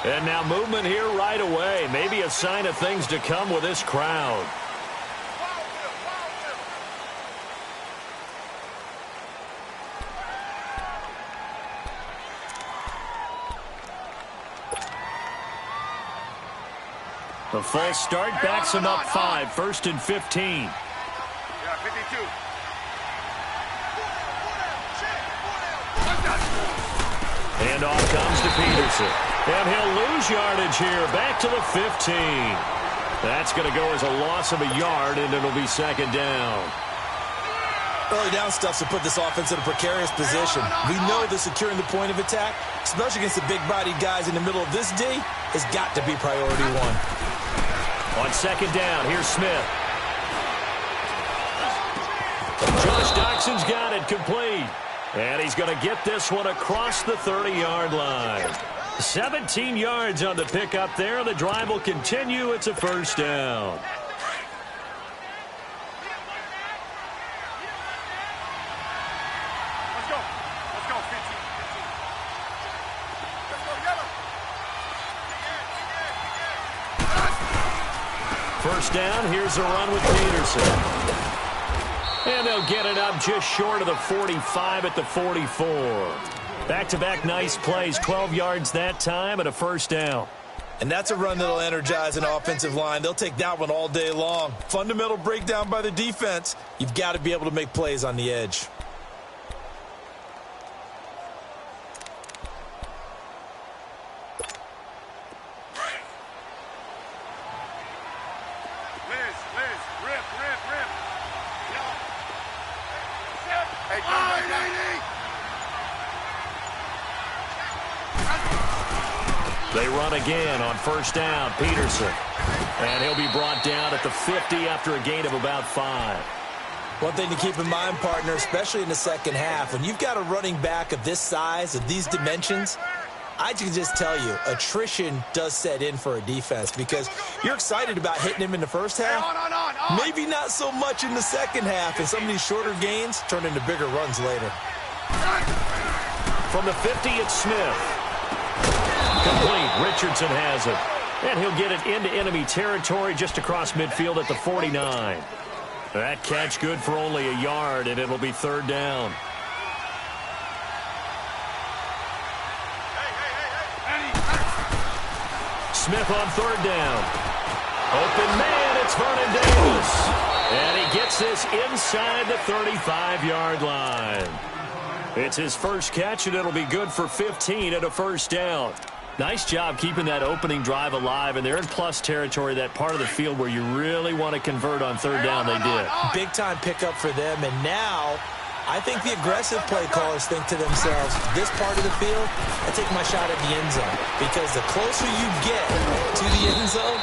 And now movement here right away. Maybe a sign of things to come with this crowd. The false start backs him up 5, 1st and 15. Yeah, 52. And off comes to Peterson. And he'll lose yardage here, back to the 15. That's going to go as a loss of a yard, and it'll be 2nd down. Early down stuff to put this offense in a precarious position. We know that securing the point of attack, especially against the big-bodied guys in the middle of this D, has got to be priority 1. On 2nd down, here's Smith. Josh Doxson's got it complete. And he's going to get this one across the 30-yard line. 17 yards on the pickup there. The drive will continue. It's a 1st down. Let's go. Let's go, 15. Let's go, yellow. 1st down, here's a run with Peterson. And they'll get it up just short of the 45 at the 44. Back-to-back nice plays, 12 yards that time and a 1st down. And that's a run that'll energize an offensive line. They'll take that one all day long. Fundamental breakdown by the defense. You've got to be able to make plays on the edge. They run again on 1st down, Peterson. And he'll be brought down at the 50 after a gain of about 5. One thing to keep in mind, partner, especially in the second half, when you've got a running back of this size, of these dimensions, I can just tell you, attrition does set in for a defense because you're excited about hitting him in the first half. Maybe not so much in the second half, and some of these shorter gains turn into bigger runs later. From the 50, it's Smith. Complete. Richardson has it. And he'll get it into enemy territory just across midfield at the 49. That catch good for only a yard, and it'll be 3rd down. Smith on 3rd down. Open man, it's Vernon Davis. And he gets this inside the 35-yard line. It's his first catch, and it'll be good for 15 at a 1st down. Nice job keeping that opening drive alive, and they're in plus territory, that part of the field where you really want to convert on 3rd down. They did. Big-time pickup for them, and now I think the aggressive play callers think to themselves, this part of the field, I take my shot at the end zone, because the closer you get to the end zone,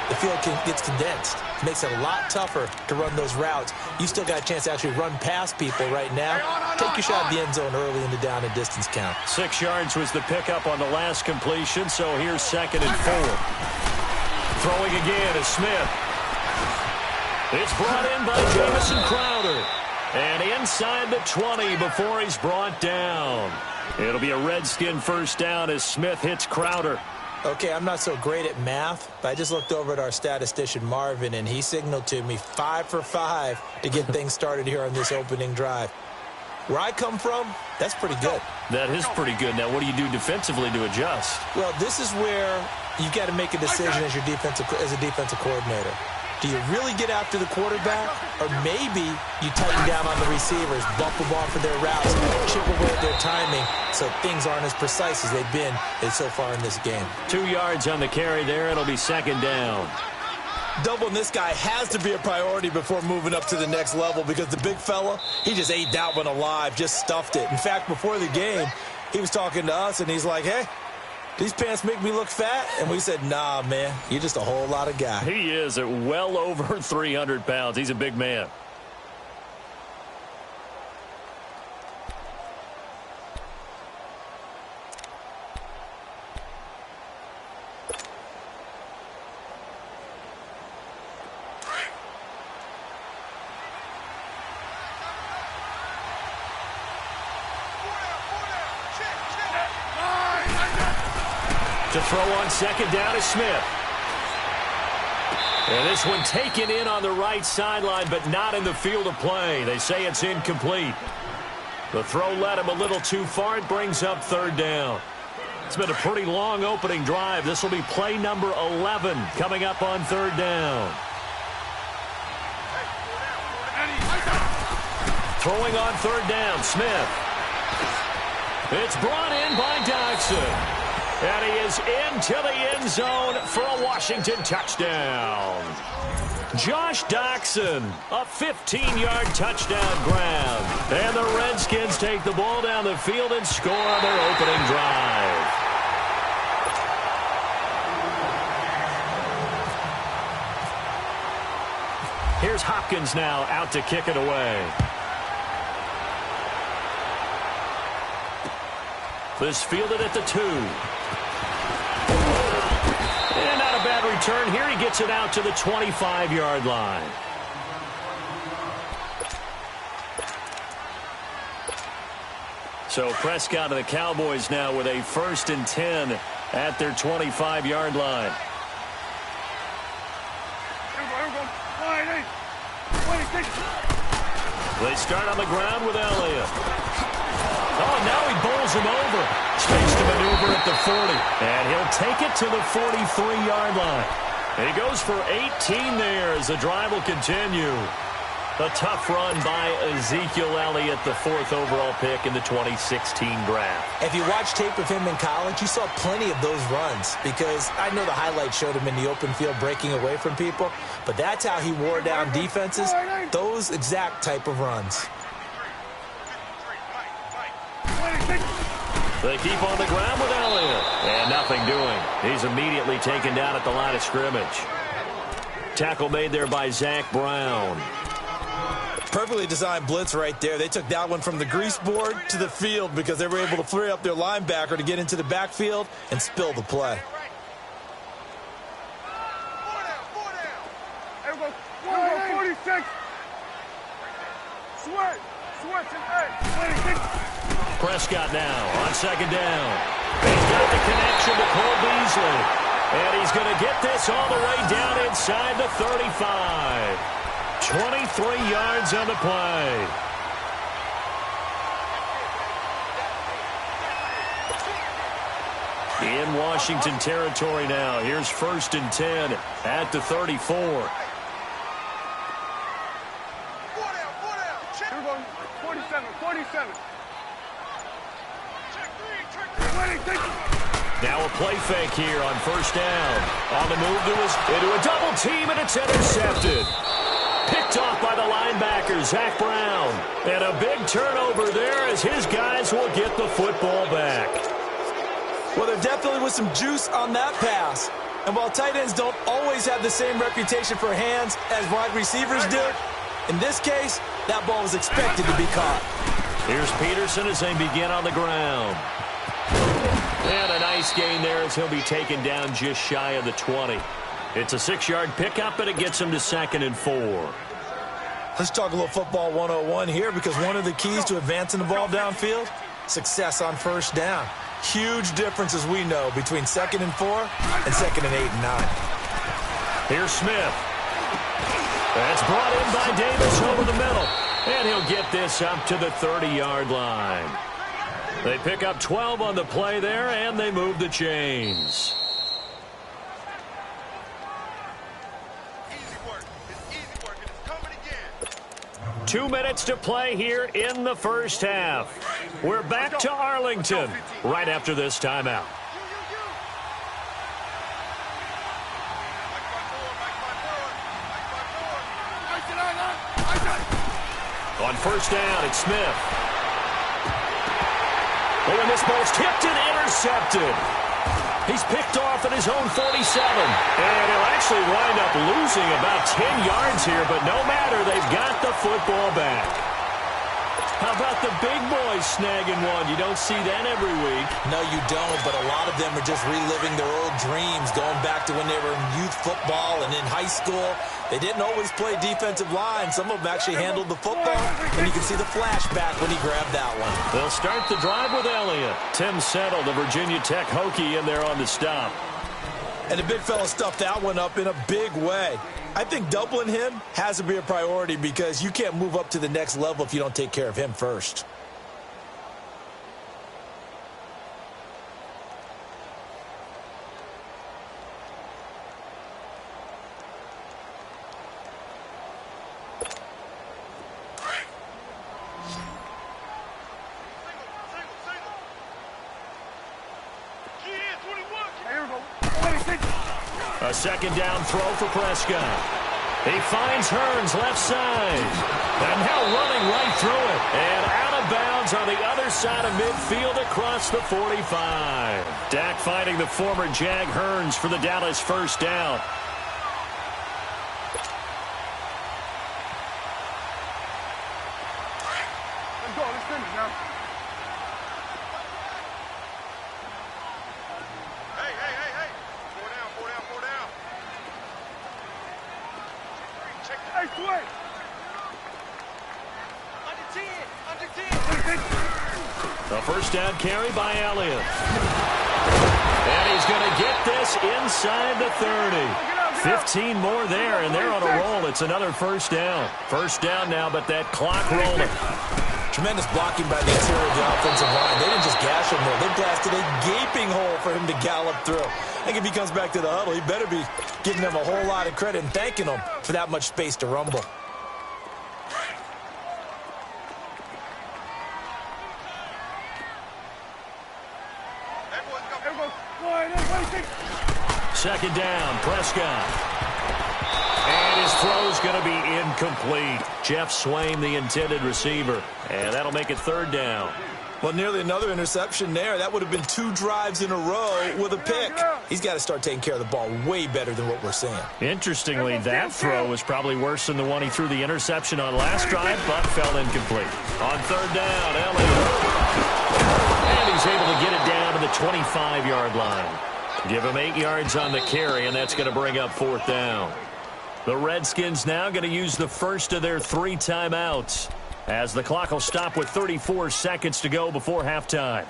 the field gets condensed. It makes it a lot tougher to run those routes. You still got a chance to actually run past people right now. Take your shot at the end zone early in the down and distance count. 6 yards was the pickup on the last completion, so here's 2nd and 4. Throwing again is Smith. It's brought in by Jamison Crowder. And inside the 20 before he's brought down. It'll be a Redskin 1st down as Smith hits Crowder. Okay, I'm not so great at math, but I just looked over at our statistician, Marvin, and he signaled to me 5 for 5 to get things started here on this opening drive. Where I come from, that's pretty good. That is pretty good. Now, what do you do defensively to adjust? Well, this is where you've got to make a decision as a defensive coordinator. Do you really get after the quarterback, or maybe you tighten down on the receivers, bump them off of their routes, chip away at their timing, so things aren't as precise as they've been so far in this game. 2 yards on the carry there. It'll be 2nd down. Doubling this guy has to be a priority before moving up to the next level because the big fella, he just ate that one alive, just stuffed it. In fact, before the game, he was talking to us, and he's like, hey, these pants make me look fat? And we said, nah, man, you're just a whole lot of guy. He is at well over 300 pounds. He's a big man. To throw on second down is Smith. And this one taken in on the right sideline, but not in the field of play. They say it's incomplete. The throw led him a little too far. It brings up third down. It's been a pretty long opening drive. This will be play number 11 coming up on third down. Throwing on third down, Smith. It's brought in by Dodson. And he is into the end zone for a Washington touchdown. Josh Doctson, a 15-yard touchdown grab. And the Redskins take the ball down the field and score on their opening drive. Here's Hopkins now out to kick it away. This fielded at the 2. And not a bad return here. He gets it out to the 25-yard line. So Prescott and the Cowboys now with a 1st and 10 at their 25-yard line. They start on the ground with Elliott. Oh, now he bowls him over. Space to maneuver at the 40. And he'll take it to the 43-yard line. And he goes for 18 there as the drive will continue. A tough run by Ezekiel Elliott, the 4th overall pick in the 2016 draft. If you watch tape of him in college, you saw plenty of those runs because I know the highlights showed him in the open field breaking away from people, but that's how he wore down defenses, those exact type of runs. They keep on the ground with Elliott. And nothing doing. He's immediately taken down at the line of scrimmage. Tackle made there by Zach Brown. Perfectly designed blitz right there. They took that one from the grease board to the field because they were able to free up their linebacker to get into the backfield and spill the play. Here we go. 46. Switch. Switch and 26. Prescott now on second down. He's got the connection to Cole Beasley. And he's going to get this all the way down inside the 35. 23 yards on the play. In Washington territory now. Here's 1st and 10 at the 34. Here we go. 47. 47. Now a play fake here on 1st down. On the move into a double team, and it's intercepted. Picked off by the linebacker, Zach Brown. And a big turnover there as his guys will get the football back. Well, there definitely was some juice on that pass. And while tight ends don't always have the same reputation for hands as wide receivers do, in this case, that ball was expected to be caught. Here's Peterson as they begin on the ground. And a nice gain there as he'll be taken down just shy of the 20. It's a 6-yard pickup, and it gets him to 2nd and 4. Let's talk a little football 101 here because one of the keys to advancing the ball downfield, success on 1st down. Huge difference, as we know, between 2nd and 4 and 2nd and 8 and 9. Here's Smith. That's brought in by Davis over the middle. And he'll get this up to the 30-yard line. They pick up 12 on the play there, and they move the chains. Easy work. It's easy work, and it's coming again. 2 minutes to play here in the 1st half. We're back to Arlington right after this timeout. On 1st down, it's Smith. Oh, and this ball's tipped and intercepted. He's picked off at his own 47. And he'll actually wind up losing about 10 yards here, but no matter, they've got the football back. How about the big boys snagging one? You don't see that every week. No, you don't, but a lot of them are just reliving their old dreams, going back to when they were in youth football and in high school. They didn't always play defensive line. Some of them actually handled the football, and you can see the flashback when he grabbed that one. They'll start the drive with Elliott. Tim Settle, the Virginia Tech Hokie, in there on the stop. And the big fella stuffed that one up in a big way. I think doubling him has to be a priority because you can't move up to the next level if you don't take care of him first. A second down throw for Prescott. He finds Hearns left side. And now running right through it. And out of bounds on the other side of midfield across the 45. Dak finding the former Jag Hearns for the Dallas first down. Let's go. Let's finish now. Hey. Four down. Check the hey, swing. Under 10. A first down carry by Elliott. And he's going to get this inside the 30. 15 more there, and they're on a roll. It's another first down. First down now, but that clock rolling. Tremendous blocking by the interior of the offensive line. They didn't just gash him there. They blasted a gaping hole for him to gallop through. I think if he comes back to the huddle, he better be giving them a whole lot of credit and thanking them for that much space to rumble. Second down, Prescott. And his throw's going to be incomplete. Jeff Swain, the intended receiver. And that'll make it third down. Well, nearly another interception there. That would have been 2 drives in a row with a pick. He's got to start taking care of the ball way better than what we're seeing. Interestingly, that throw was probably worse than the one he threw the interception on last drive, but fell incomplete. On third down, Elliott. And he's able to get it down to the 25-yard line. Give him 8 yards on the carry, and that's going to bring up fourth down. The Redskins now going to use the first of their 3 timeouts, as the clock will stop with 34 seconds to go before halftime.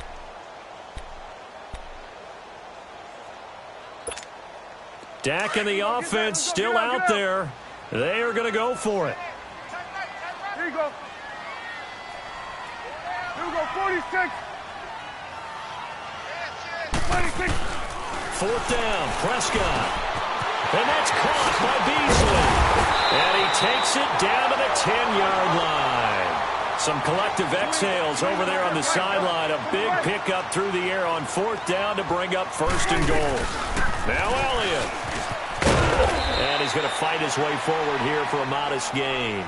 Dak and the offense still out there. They are going to go for it. Here you go. 46. 26. Fourth down, Prescott. And that's caught by Beasley. And he takes it down to the 10-yard line. Some collective exhales over there on the sideline. A big pickup through the air on fourth down to bring up first and goal. Now Elliott. And he's going to fight his way forward here for a modest gain.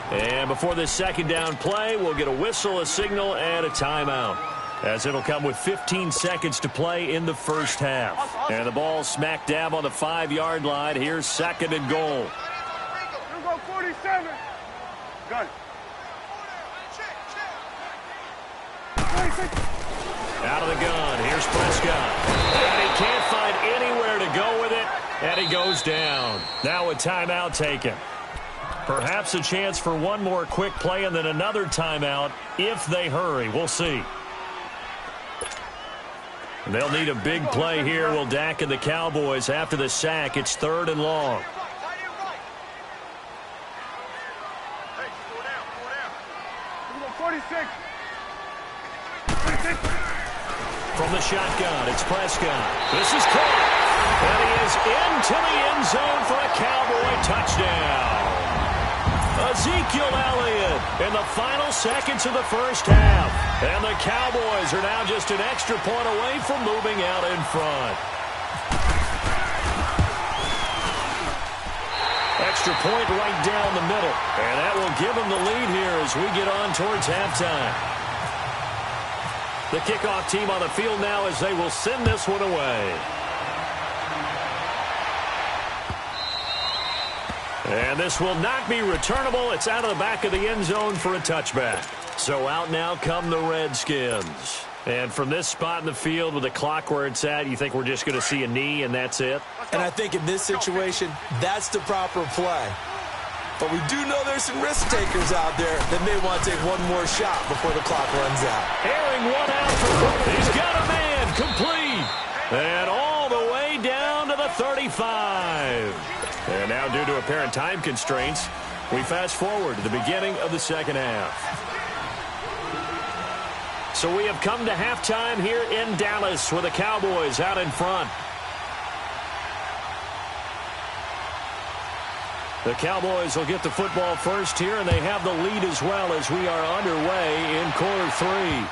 And before this second down play, we'll get a whistle, a signal, and a timeout, as it'll come with 15 seconds to play in the first half. And the ball smack dab on the 5-yard line. Here's second and goal. Here we go, 47. Gun. Out of the gun. Here's Prescott. And he can't find anywhere to go with it. And he goes down. Now a timeout taken. Perhaps a chance for one more quick play and then another timeout if they hurry. We'll see. They'll need a big play here, will Dak and the Cowboys. After the sack, it's third and long. Hey, 4 down. 46. From the shotgun, it's Prescott. This is caught. And he is into the end zone for a Cowboy touchdown. Ezekiel Elliott in the final seconds of the first half. And the Cowboys are now just an extra point away from moving out in front. Extra point right down the middle. And that will give them the lead here as we get on towards halftime. The kickoff team on the field now as they will send this one away. And this will not be returnable. It's out of the back of the end zone for a touchback. So out now come the Redskins. And from this spot in the field with the clock where it's at, you think we're just going to see a knee and that's it? And I think in this situation, that's the proper play. But we do know there's some risk takers out there that may want to take one more shot before the clock runs out. Airing one out. He's got a man complete. And all the way down to the 35. And now due to apparent time constraints, we fast forward to the beginning of the second half. So we have come to halftime here in Dallas with the Cowboys out in front. The Cowboys will get the football first here, and they have the lead as well as we are underway in quarter three.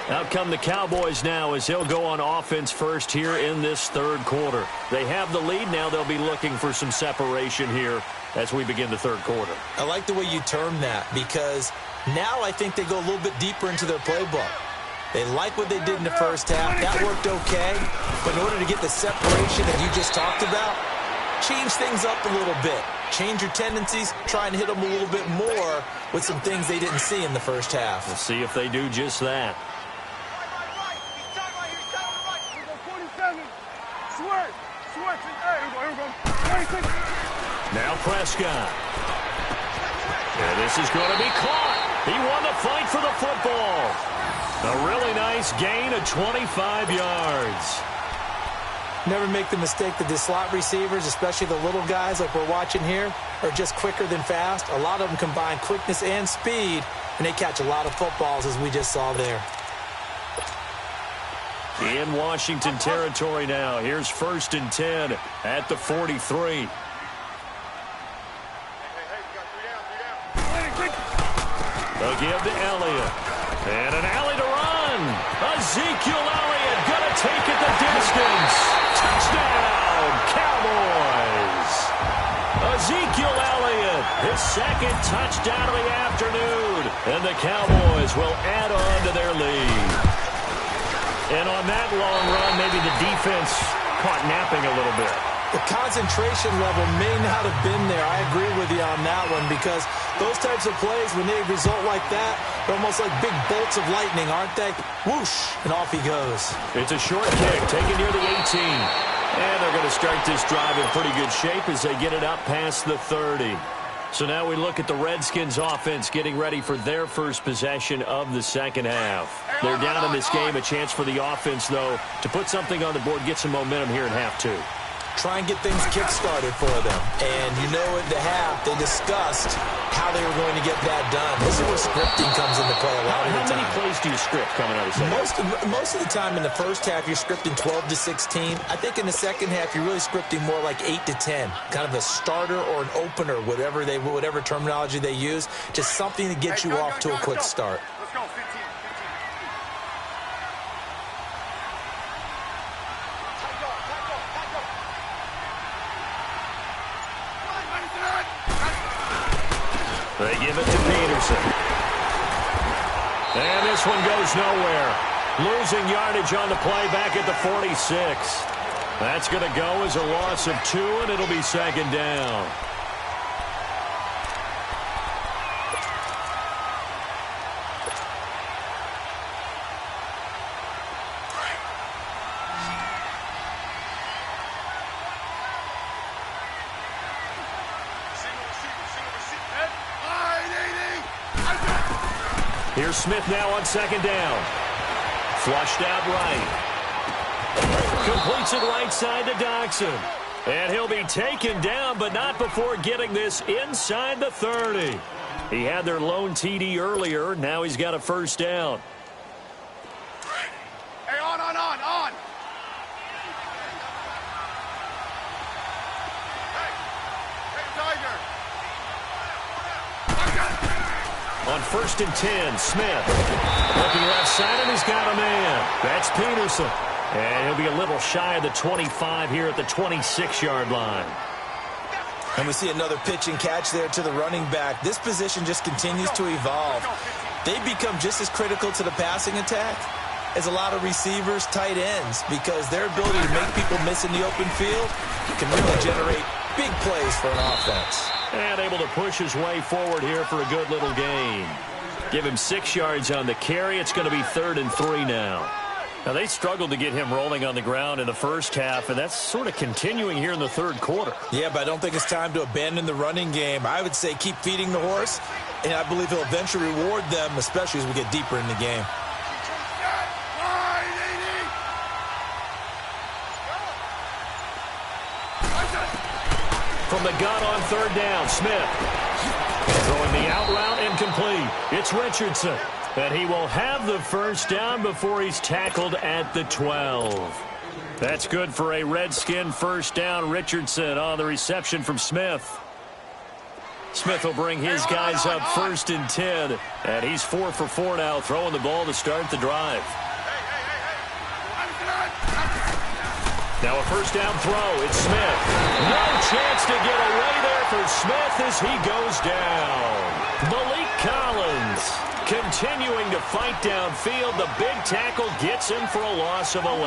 Out come the Cowboys now as they'll go on offense first here in this third quarter. They have the lead. Now they'll be looking for some separation here as we begin the third quarter. I like the way you term that because now I think they go a little bit deeper into their playbook. They like what they did in the first half. That worked okay. But in order to get the separation that you just talked about, change things up a little bit. Change your tendencies. Try and hit them a little bit more with some things they didn't see in the first half. We'll see if they do just that. Now Prescott. And this is going to be caught. He won the fight for the football. A really nice gain of 25 yards. Never make the mistake that the slot receivers, especially the little guys like we're watching here, are just quicker than fast. A lot of them combine quickness and speed, and they catch a lot of footballs, as we just saw there. In Washington territory now. Here's 1st and 10 at the 43. They'll give to Elliott. And an alley to run. Ezekiel Elliott going to take it the distance. Touchdown, Cowboys. Ezekiel Elliott, his second touchdown of the afternoon. And the Cowboys will add on to their lead. And on that long run, maybe the defense caught napping a little bit. The concentration level may not have been there. I agree with you on that one because those types of plays, when they result like that, they're almost like big bolts of lightning, aren't they? Whoosh, and off he goes. It's a short kick, taken near the 18. And they're going to start this drive in pretty good shape as they get it up past the 30. So now we look at the Redskins offense getting ready for their first possession of the second half. They're down in this game. A chance for the offense, though, to put something on the board, get some momentum here in half two. Try and get things kick-started for them. And you know at the half, they discussed how they were going to get that done. This is where scripting comes into play a lot of the time. How many plays do you script coming out of the second half? Most of the time in the first half, you're scripting 12 to 16. I think in the second half, you're really scripting more like 8 to 10. Kind of a starter or an opener, whatever terminology they use. Just something to get you off to a quick start. Let's go, 15. They give it to Peterson. And this one goes nowhere. Losing yardage on the play back at the 46. That's going to go as a loss of 2, and it'll be second down. Here's Smith now on second down. Flushed out right. Completes it right side to Dodson. And he'll be taken down, but not before getting this inside the 30. He had their lone TD earlier. Now he's got a first down. Hey, on. Hey, Tiger. On 1st and 10, Smith. Looking left side, and he's got a man. That's Peterson. And he'll be a little shy of the 25 here at the 26-yard line. And we see another pitch and catch there to the running back. This position just continues to evolve. They become just as critical to the passing attack is a lot of receivers, tight ends, because their ability to make people miss in the open field can really generate big plays for an offense. And able to push his way forward here for a good little gain. Give him 6 yards on the carry. It's going to be 3rd and 3 now. Now, they struggled to get him rolling on the ground in the first half, and that's sort of continuing here in the third quarter. Yeah, but I don't think it's time to abandon the running game. I would say keep feeding the horse, and I believe he'll eventually reward them, especially as we get deeper in the game. From the gun on 3rd down, Smith. Throwing the out route incomplete. It's Richardson. And he will have the first down before he's tackled at the 12. That's good for a Redskin first down. Richardson on the reception from Smith. Smith will bring his guys up 1st and 10. And he's 4 for 4 now, throwing the ball to start the drive. Now a first down throw. It's Smith. No chance to get away there for Smith as he goes down. Malik Collins continuing to fight downfield. The big tackle gets him for a loss of 11.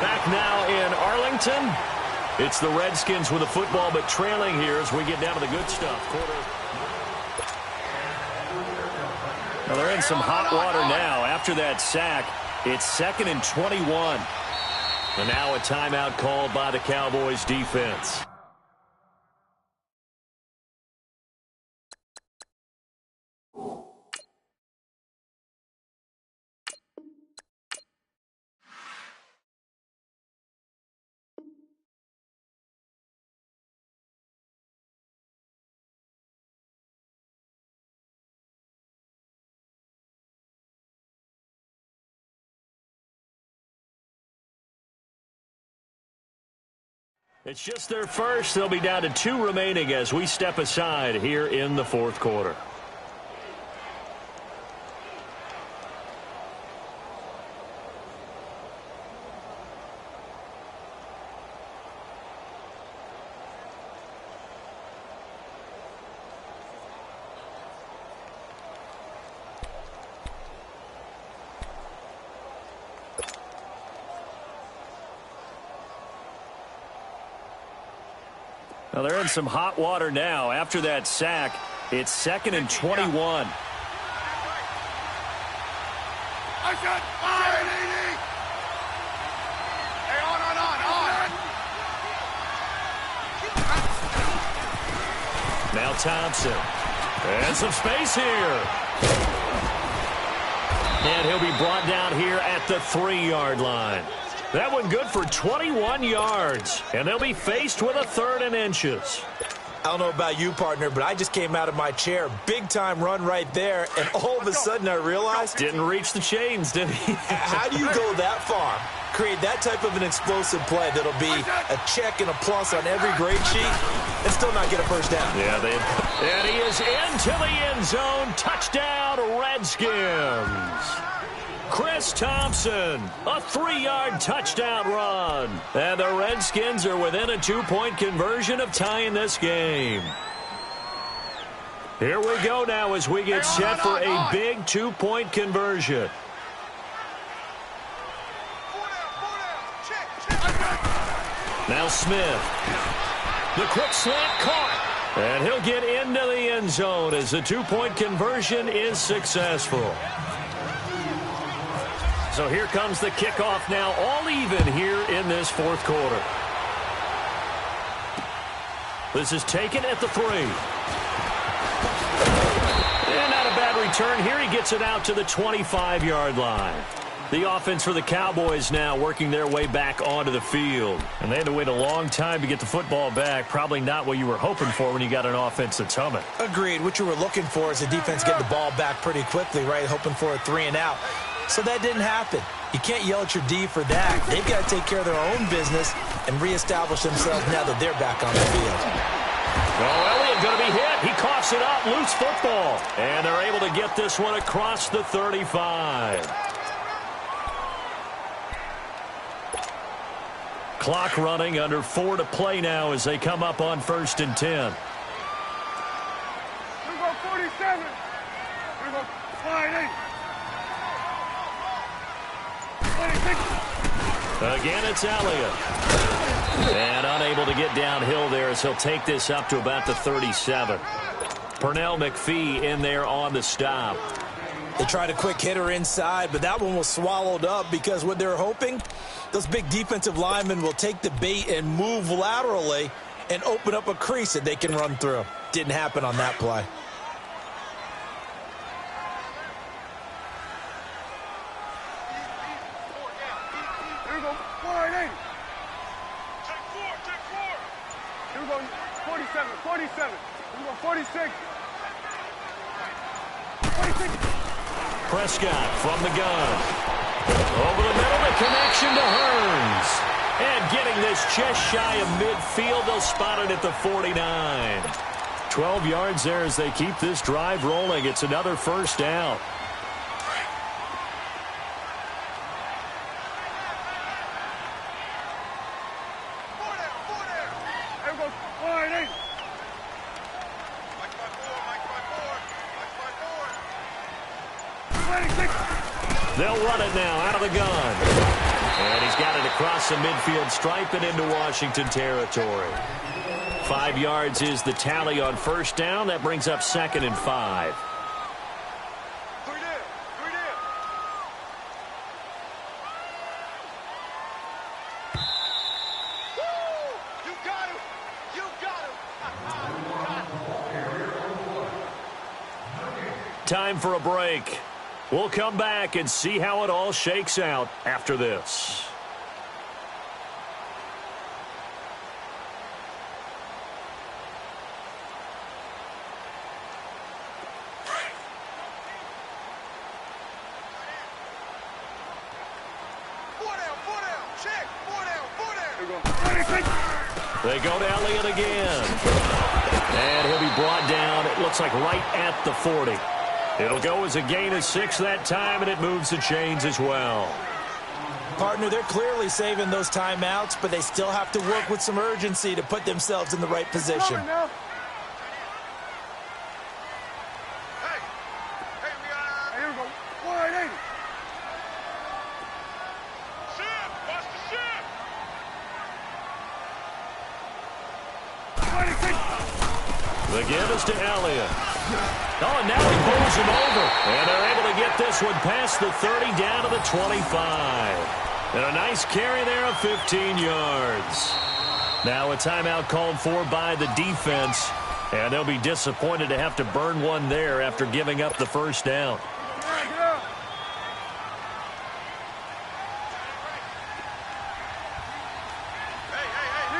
Back now in Arlington. It's the Redskins with the football, but trailing here as we get down to the good stuff. Now they're in some hot water now. After that sack, it's 2nd and 21. And now a timeout called by the Cowboys defense. It's just their first. They'll be down to 2 remaining as we step aside here in the fourth quarter. Now they're in some hot water now. After that sack, it's 2nd and 21. Now Thompson. And some space here. And he'll be brought down here at the 3-yard line. That one good for 21 yards. And they'll be faced with a 3rd and inches. I don't know about you, partner, but I just came out of my chair. Big-time run right there, and all of a sudden I realized... Didn't reach the chains, did he? How do you go that far? Create that type of an explosive play that'll be a check and a plus on every grade sheet and still not get a first down. Yeah, and he is into the end zone. Touchdown, Redskins. Chris Thompson, a 3-yard touchdown run. And the Redskins are within a 2-point conversion of tying this game. Here we go now as we get set for a big 2-point conversion. Now Smith. The quick slant caught. And he'll get into the end zone as the 2-point conversion is successful. So here comes the kickoff now, all even here in this fourth quarter. This is taken at the 3. And not a bad return here. He gets it out to the 25-yard line. The offense for the Cowboys now working their way back onto the field. And they had to wait a long time to get the football back. Probably not what you were hoping for when you got an offense that's humming. Agreed. What you were looking for is the defense getting the ball back pretty quickly, right? Hoping for a 3 and out. So that didn't happen. You can't yell at your D for that. They've got to take care of their own business and reestablish themselves now that they're back on the field. Oh, Elliott going to be hit. He coughs it up. Loose football. And they're able to get this one across the 35. Clock running, under 4 to play now as they come up on 1st and 10. Here we go, 47. Here we go, slide 8. Again, it's Elliott. And unable to get downhill there as he'll take this up to about the 37. Pernell McPhee in there on the stop. They tried a quick hitter inside, but that one was swallowed up because what they're hoping, those big defensive linemen will take the bait and move laterally and open up a crease that they can run through. Didn't happen on that play. Here we go. 480. Take four. Here we go. 47. Here we go. 46. 46. Prescott from the gun. Over the middle, the connection to Hearns. And getting this just shy of midfield, they'll spot it at the 49. 12 yards there as they keep this drive rolling. It's another first down. Here we go. 480. They'll run it now out of the gun. And he's got it across the midfield stripe and into Washington territory. 5 yards is the tally on first down. That brings up 2nd and 5. Time for a break. We'll come back and see how it all shakes out after this. They go to Elliott again. And he'll be brought down, it looks like right at the 40. It'll go as a gain of 6 that time, and it moves the chains as well. Partner, they're clearly saving those timeouts, but they still have to work with some urgency to put themselves in the right position. Hey, here we go. 480. Watch the shift. 26. The give is to Elliott. Oh, and now he pulls him over. And they're able to get this one past the 30 down to the 25. And a nice carry there of 15 yards. Now a timeout called for by the defense. And they'll be disappointed to have to burn one there after giving up the first down. Here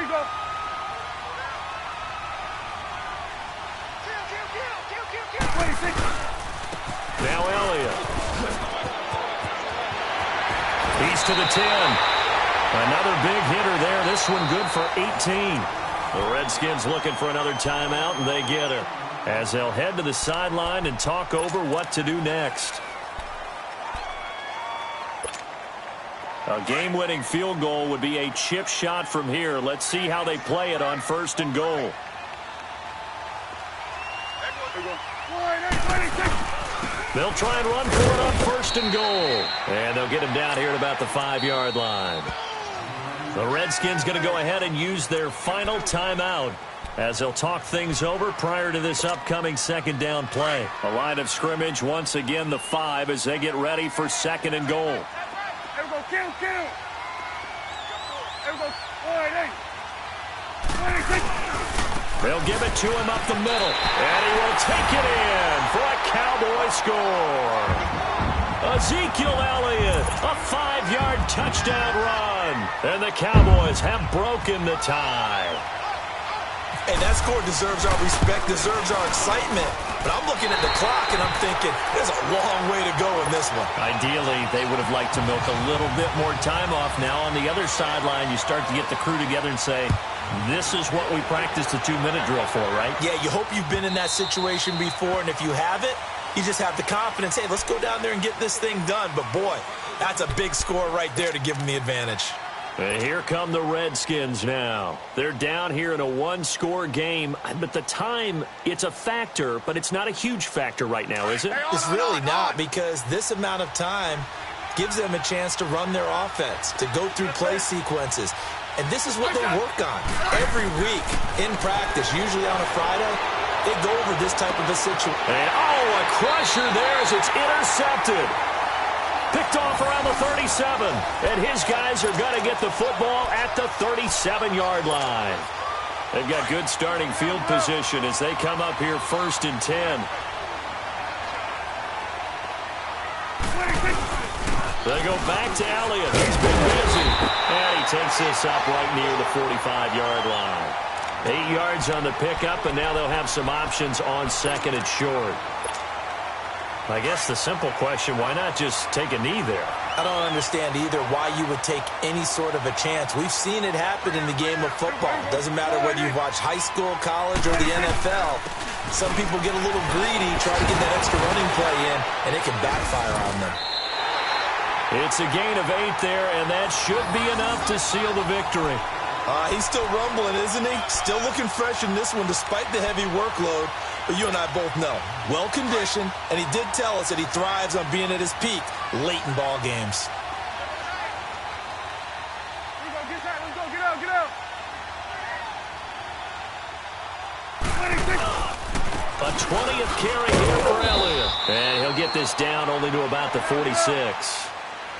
you go. Now Elliott. He's to the 10. Another big hitter there. This one good for 18. The Redskins looking for another timeout, and they get it. As they'll head to the sideline and talk over what to do next. A game-winning field goal would be a chip shot from here. Let's see how they play it on 1st and goal. They'll try and run for it on 1st and goal. And they'll get him down here at about the 5-yard line. The Redskins going to go ahead and use their final timeout as they'll talk things over prior to this upcoming 2nd down play. A line of scrimmage once again the 5 as they get ready for 2nd and goal. Here we go. Kill. Here we go. 480. 26. They'll give it to him up the middle, and he will take it in for a Cowboy score. Ezekiel Elliott, a 5-yard touchdown run, and the Cowboys have broken the tie. Hey, that score deserves our respect, deserves our excitement. But I'm looking at the clock, and I'm thinking, there's a long way to go in this one. Ideally, they would have liked to milk a little bit more time off. Now, on the other sideline, you start to get the crew together and say, this is what we practiced the 2-minute drill for, right? Yeah, you hope you've been in that situation before, and if you haven't, you just have the confidence, hey, let's go down there and get this thing done. But, boy, that's a big score right there to give them the advantage. And here come the Redskins now. They're down here in a 1-score game, but the time, it's a factor, but it's not a huge factor right now, is it? It's really not, because this amount of time, gives them a chance to run their offense, to go through play sequences. And this is what they'll work on every week in practice, usually on a Friday. They go over this type of a situation. And, a crusher there as it's intercepted. Picked off around the 37. And his guys are going to get the football at the 37-yard line. They've got good starting field position as they come up here 1st and 10. They go back to Elliott. He's been busy. And he takes this up right near the 45-yard line. 8 yards on the pickup, and now they'll have some options on 2nd and short. I guess the simple question, why not just take a knee there? I don't understand either why you would take any sort of a chance. We've seen it happen in the game of football. Doesn't matter whether you've watched high school, college, or the NFL. Some people get a little greedy, try to get that extra running play in, and it can backfire on them. It's a gain of 8 there, and that should be enough to seal the victory. He's still rumbling, isn't he? Still looking fresh in this one despite the heavy workload. But you and I both know, well-conditioned, and he did tell us that he thrives on being at his peak late in ball games. Let's go, get out. A 20th carry here for Elliott. And he'll get this down only to about the 46.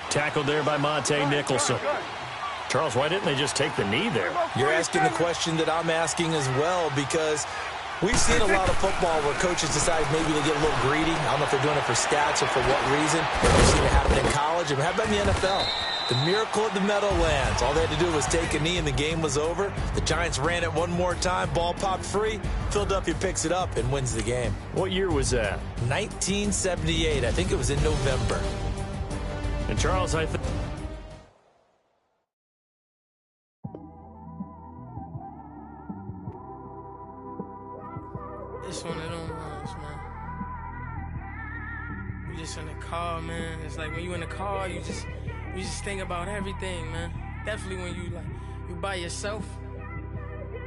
Tackled there by Monte Nicholson. Charles, why didn't they just take the knee there? You're asking the question that I'm asking as well, because we've seen a lot of football where coaches decide maybe to get a little greedy. I don't know if they're doing it for stats or for what reason. We've seen it happen in college. And how about in the NFL? The miracle at the Meadowlands. All they had to do was take a knee and the game was over. The Giants ran it one more time. Ball popped free. Philadelphia picks it up and wins the game. What year was that? 1978. I think it was in November. And Charles, I think... It's one of them ones, man. You just in the car, man. It's like when you in the car, you just think about everything, man. Definitely when you by yourself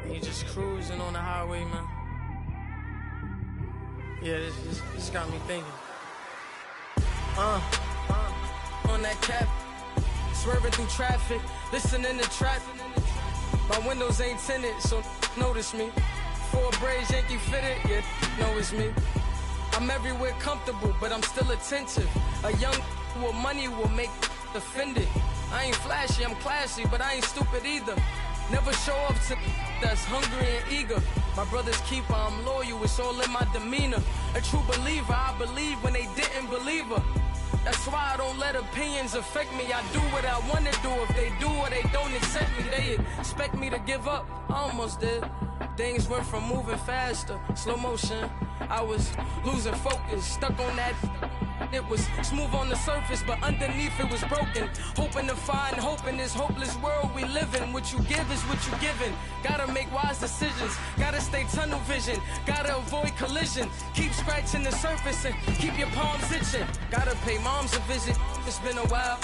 and you just cruising on the highway, man. Yeah, this got me thinking. On that cap, swerving through traffic, listening to traffic. My windows ain't tinted, so notice me. 4 braids, Yankee fitted, yeah, know it's me. I'm everywhere comfortable, but I'm still attentive. A young with money will make offended. I ain't flashy, I'm classy, but I ain't stupid either. Never show up to that's hungry and eager. My brother's keeper, I'm loyal, it's all in my demeanor. A true believer, I believe when they didn't believe her. That's why I don't let opinions affect me. I do what I want to do. If they do or they don't accept me, they expect me to give up. I almost did. Things went from moving faster, slow motion. I was losing focus, stuck on that. It was smooth on the surface, but underneath it was broken. Hoping to find hope in this hopeless world we live in. What you give is what you given. Gotta make wise decisions. Gotta stay tunnel vision. Gotta avoid collision. Keep scratching the surface and keep your palms itching. Gotta pay moms a visit. It's been a while.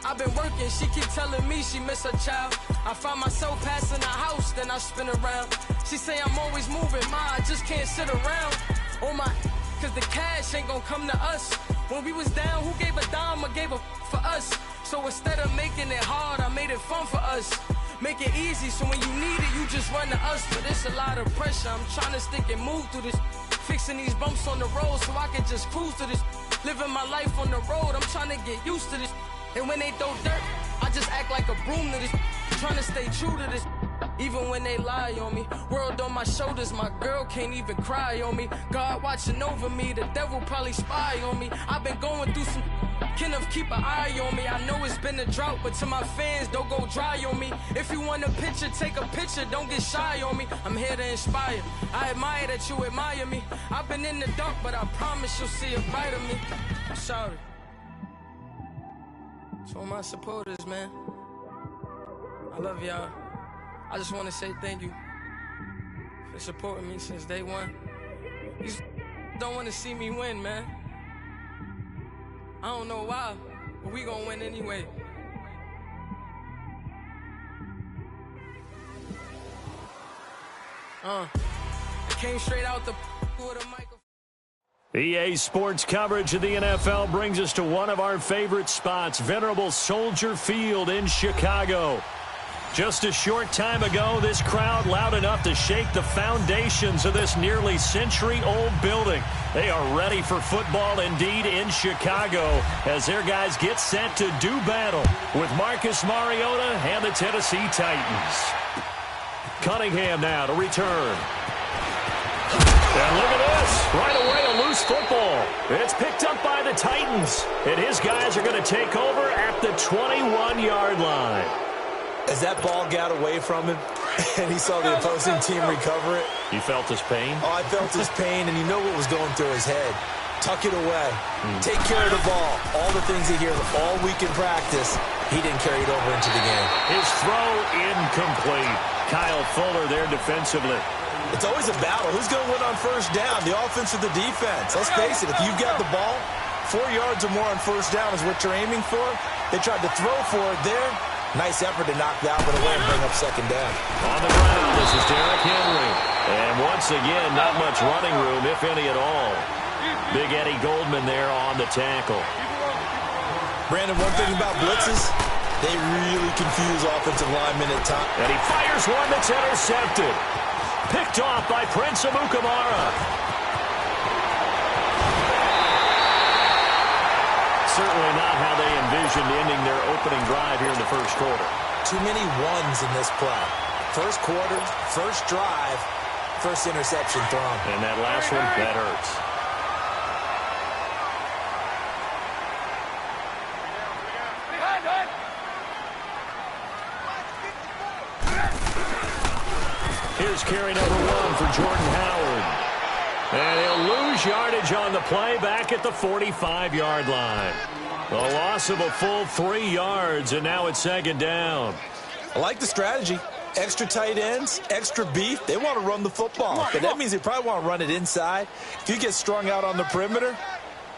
I've been working, she keep telling me she miss her child. I find myself passing the house, then I spin around. She say I'm always moving, ma, I just can't sit around. Oh my, cause the cash ain't gonna come to us. When we was down, who gave a dime or gave a for us? So instead of making it hard, I made it fun for us. Make it easy, so when you need it, you just run to us. But it's a lot of pressure, I'm trying to stick and move through this. Fixing these bumps on the road so I can just cruise to this. Living my life on the road, I'm trying to get used to this. And when they throw dirt, I just act like a broom to this. Trying to stay true to this. Even when they lie on me. World on my shoulders, my girl can't even cry on me. God watching over me, the devil probably spy on me. I've been going through some, can of keep an eye on me. I know it's been a drought, but to my fans, don't go dry on me. If you want a picture, take a picture, don't get shy on me. I'm here to inspire. I admire that you admire me. I've been in the dark, but I promise you'll see a bright of me. I'm sorry. To all my supporters, man. I love y'all. I just want to say thank you for supporting me since day one. You don't want to see me win, man. I don't know why, but we gonna win anyway. I came straight out the with a microphone. EA Sports coverage of the NFL brings us to one of our favorite spots, venerable Soldier Field in Chicago. Just a short time ago, this crowd loud enough to shake the foundations of this nearly century-old building. They are ready for football indeed in Chicago as their guys get set to do battle with Marcus Mariota and the Tennessee Titans. Cunningham now to return. And look at this. Right away, a loose football. It's picked up by the Titans. And his guys are going to take over at the 21-yard line. As that ball got away from him and he saw the opposing team recover it. You felt his pain? Oh, I felt his pain, and you know what was going through his head. Tuck it away. Take care of the ball. All the things he hears all week in practice, he didn't carry it over into the game. His throw incomplete. Kyle Fuller there defensively. It's always a battle. Who's going to win on first down, the offense or the defense? Let's face it, if you've got the ball, 4 yards or more on first down is what you're aiming for. They tried to throw for it there. Nice effort to knock that one away and bring up second down. On the ground, this is Derrick Henry. And once again, not much running room, if any at all. Big Eddie Goldman there on the tackle. Brandon, one thing about blitzes, they really confuse offensive linemen at times. And he fires one that's intercepted. Picked off by Prince Amukamara. Certainly not how they envisioned ending their opening drive here in the first quarter. Too many ones in this play. First quarter, first drive, first interception thrown. And that last one, that hurts. Here's carry number 1 for Jordan Howard. And he'll lose yardage on the play back at the 45-yard line. A loss of a full 3 yards, and now it's second down. I like the strategy. Extra tight ends, extra beef. They want to run the football, but that means they probably want to run it inside. If you get strung out on the perimeter,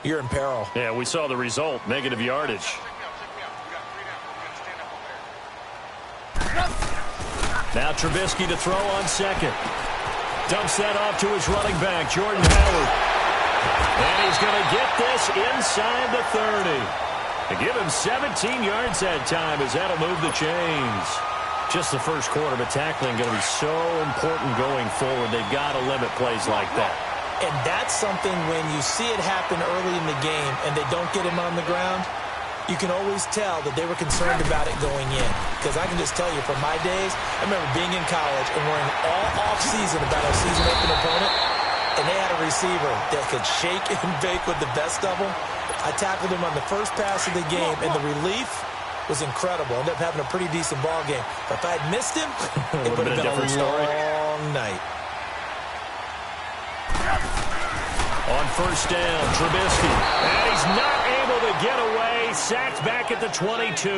you're in peril. Yeah, we saw the result, negative yardage. Now Trubisky to throw on second. Dumps that off to his running back, Jordan Howard. And he's going to get this inside the 30. To give him 17 yards that time as that'll move the chains. Just the first quarter, but tackling going to be so important going forward. They've got to limit plays like that. And that's something when you see it happen early in the game and they don't get him on the ground, you can always tell that they were concerned about it going in. Because I can just tell you from my days, I remember being in college and worrying all off-season about our season-open opponent, and they had a receiver that could shake and bake with the best of them. I tackled him on the first pass of the game, and the relief was incredible. Ended up having a pretty decent ball game. But if I had missed him, it would have been a long night. On first down, Trubisky. And he's not able to get away. Sacked back at the 22.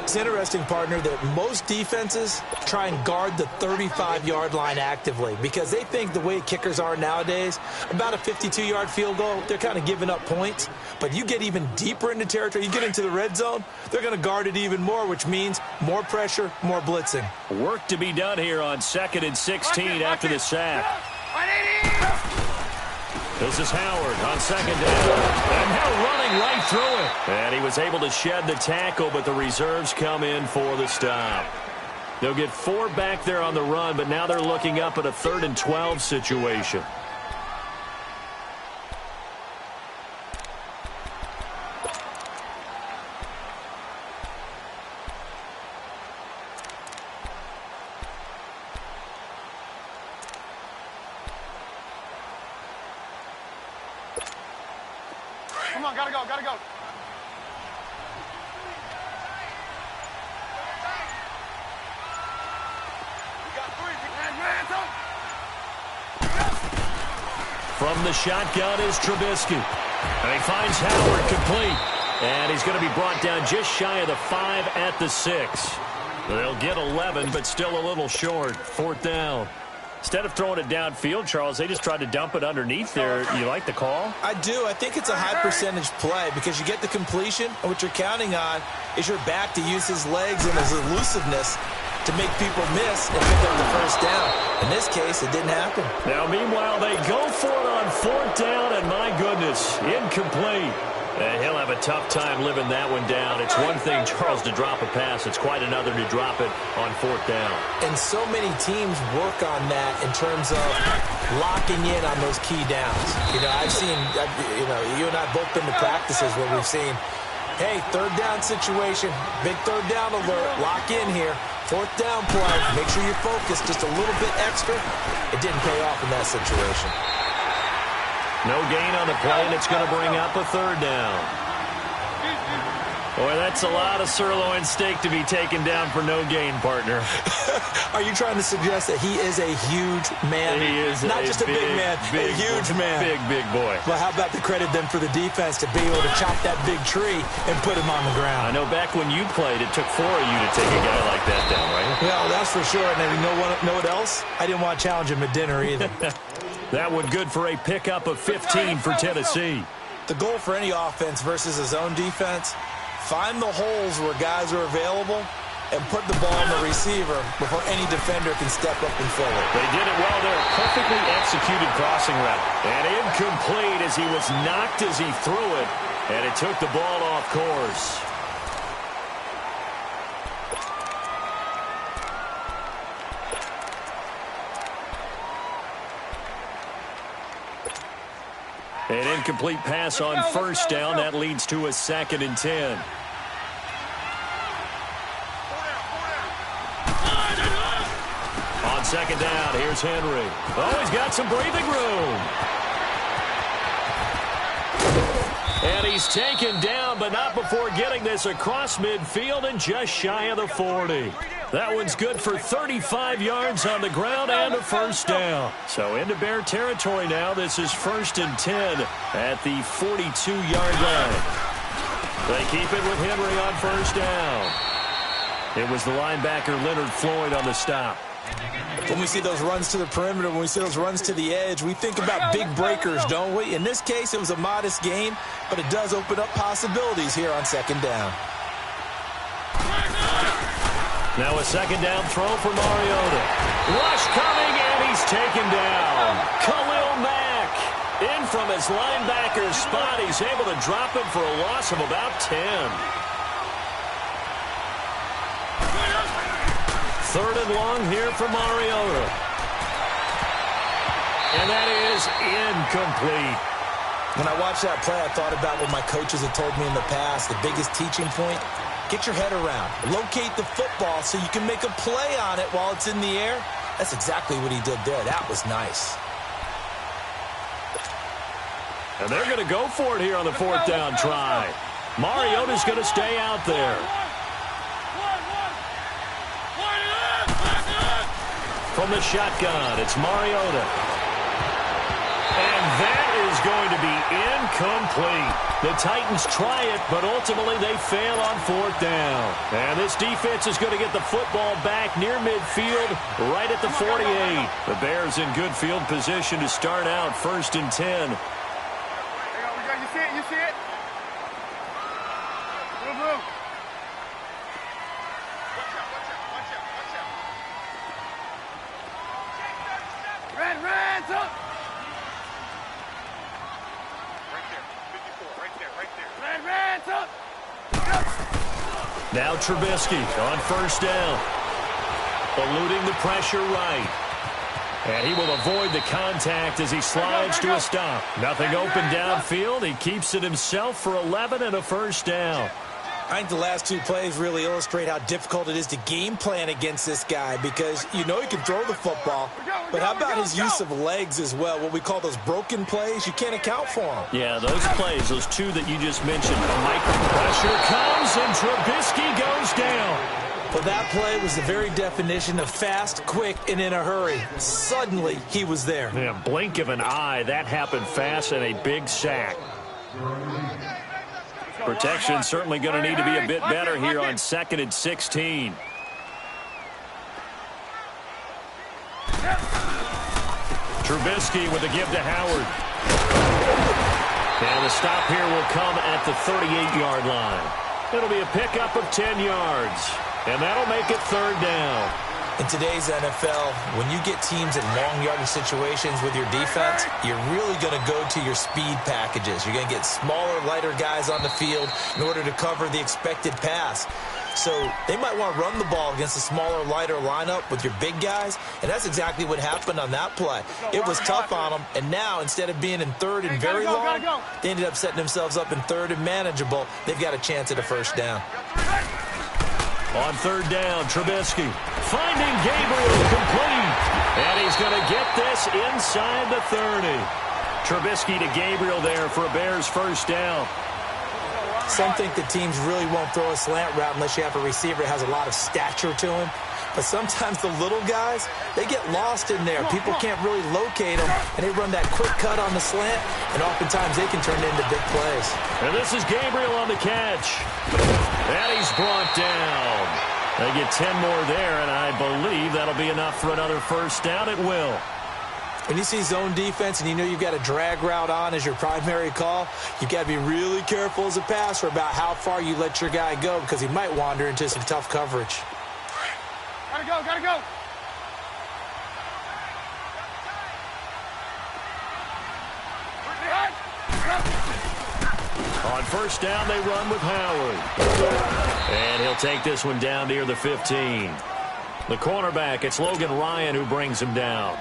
It's interesting, partner, that most defenses try and guard the 35-yard line actively because they think the way kickers are nowadays, about a 52-yard field goal, they're kind of giving up points. But you get even deeper into territory, you get into the red zone, they're going to guard it even more, which means more pressure, more blitzing. Work to be done here on 2nd and 16 after the sack. This is Howard on second down. And now running right through it. And he was able to shed the tackle, but the reserves come in for the stop. They'll get 4 back there on the run, but now they're looking up at a 3rd and 12 situation. Come on, gotta go, gotta go. From the shotgun is Trubisky. And he finds Howard complete. And he's going to be brought down just shy of the 5 at the 6. They'll get 11, but still a little short. 4th down. Instead of throwing it downfield, Charles, they just tried to dump it underneath there. You like the call? I do. I think it's a high percentage play because you get the completion, and what you're counting on is your back to use his legs and his elusiveness to make people miss and pick up the first down. In this case, it didn't happen. Now, meanwhile, they go for it on fourth down, and my goodness, incomplete. And he'll have a tough time living that one down. It's one thing, Charles, to drop a pass. It's quite another to drop it on fourth down. And so many teams work on that in terms of locking in on those key downs. You know, I've seen, you and I both been to practices where we've seen, hey, third down situation, big third down alert, lock in here. Fourth down play, make sure you're focused just a little bit extra. It didn't pay off in that situation. No gain on the play, and it's going to bring up a third down. Boy, that's a lot of sirloin steak to be taken down for no gain, partner. Are you trying to suggest that he is a huge man? He is not just a big man, a huge man. Big boy. Well, how about the credit then for the defense to be able to chop that big tree and put him on the ground? I know back when you played, it took 4 of you to take a guy like that down, right? Well, that's for sure. And you know what else? I didn't want to challenge him at dinner either. That one good for a pickup of 15 for Tennessee. The goal for any offense versus a zone defense, find the holes where guys are available and put the ball on the receiver before any defender can step up and fill it. They did it well there. Perfectly executed crossing route. And incomplete as he was knocked as he threw it. And it took the ball off course. An incomplete pass on first down. That leads to a 2nd and 10. On 2nd down, here's Henry. Oh, he's got some breathing room. And he's taken down, but not before getting this across midfield and just shy of the 40. That one's good for 35 yards on the ground and a first down. So into Bear territory now. This is 1st and 10 at the 42-yard line. They keep it with Henry on first down. It was the linebacker Leonard Floyd on the stop. When we see those runs to the perimeter, when we see those runs to the edge, we think about big breakers, don't we? In this case, it was a modest gain, but it does open up possibilities here on 2nd down. Now a 2nd down throw for Mariota. Rush coming, and he's taken down. Khalil Mack in from his linebacker spot. He's able to drop him for a loss of about 10. 3rd and long here for Mariota. And that is incomplete. When I watched that play, I thought about what my coaches had told me in the past. The biggest teaching point, get your head around. Locate the football so you can make a play on it while it's in the air. That's exactly what he did there. That was nice. And they're going to go for it here on the 4th down try. Mariota's going to stay out there. From the shotgun, it's Mariota. And that is going to be incomplete. The Titans try it, but ultimately they fail on 4th down. And this defense is going to get the football back near midfield, right at the 48. The Bears in good field position to start out 1st and 10. You see it? You see it? Blue, blue. Red, up! Right there. Red, up! Now Trubisky on 1st down. Eluding the pressure right. And he will avoid the contact as he slides to a stop. Nothing open downfield. He keeps it himself for 11 and a first down. I think the last 2 plays really illustrate how difficult it is to game plan against this guy because you know he can throw the football, but how about his use of legs as well, what we call those broken plays? You can't account for them. Yeah, those plays, those 2 that you just mentioned, micro pressure comes and Trubisky goes down. Well, that play was the very definition of fast, quick, and in a hurry. Suddenly, he was there. Yeah, blink of an eye, that happened fast and a big sack. Protection certainly going to need to be a bit better here on 2nd and 16. Trubisky with a give to Howard. And the stop here will come at the 38-yard line. It'll be a pickup of 10 yards. And that'll make it 3rd down. In today's NFL, when you get teams in long yardage situations with your defense, you're really going to go to your speed packages. You're going to get smaller, lighter guys on the field in order to cover the expected pass. So they might want to run the ball against a smaller, lighter lineup with your big guys, and that's exactly what happened on that play. It was tough on them, and now instead of being in 3rd and very long, they ended up setting themselves up in 3rd and manageable. They've got a chance at a 1st down. On 3rd down, Trubisky finding Gabriel complete. And he's going to get this inside the 30. Trubisky to Gabriel there for a Bears 1st down. Some think the teams really won't throw a slant route unless you have a receiver that has a lot of stature to him. But sometimes the little guys, they get lost in there. People can't really locate them, and they run that quick cut on the slant, and oftentimes they can turn it into big plays. And this is Gabriel on the catch. And he's brought down. They get 10 more there, and I believe that'll be enough for another 1st down. It will. When you see zone defense and you know you've got a drag route on as your primary call, you've got to be really careful as a passer about how far you let your guy go because he might wander into some tough coverage. Gotta go, gotta go. On 1st down, they run with Howard. And he'll take this one down near the 15. The cornerback, it's Logan Ryan who brings him down.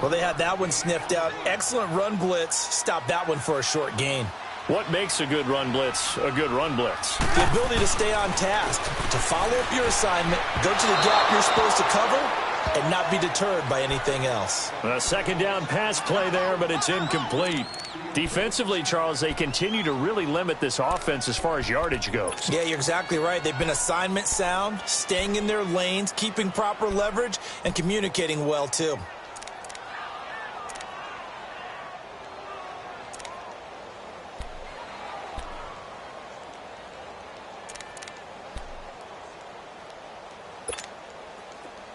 Well, they had that one sniffed out. Excellent run blitz. Stopped that one for a short gain. What makes a good run blitz a good run blitz? The ability to stay on task, to follow up your assignment, go to the gap you're supposed to cover, and not be deterred by anything else. A 2nd down pass play there, but it's incomplete. Defensively, Charles, they continue to really limit this offense as far as yardage goes. Yeah, you're exactly right. They've been assignment sound, staying in their lanes, keeping proper leverage, and communicating well, too.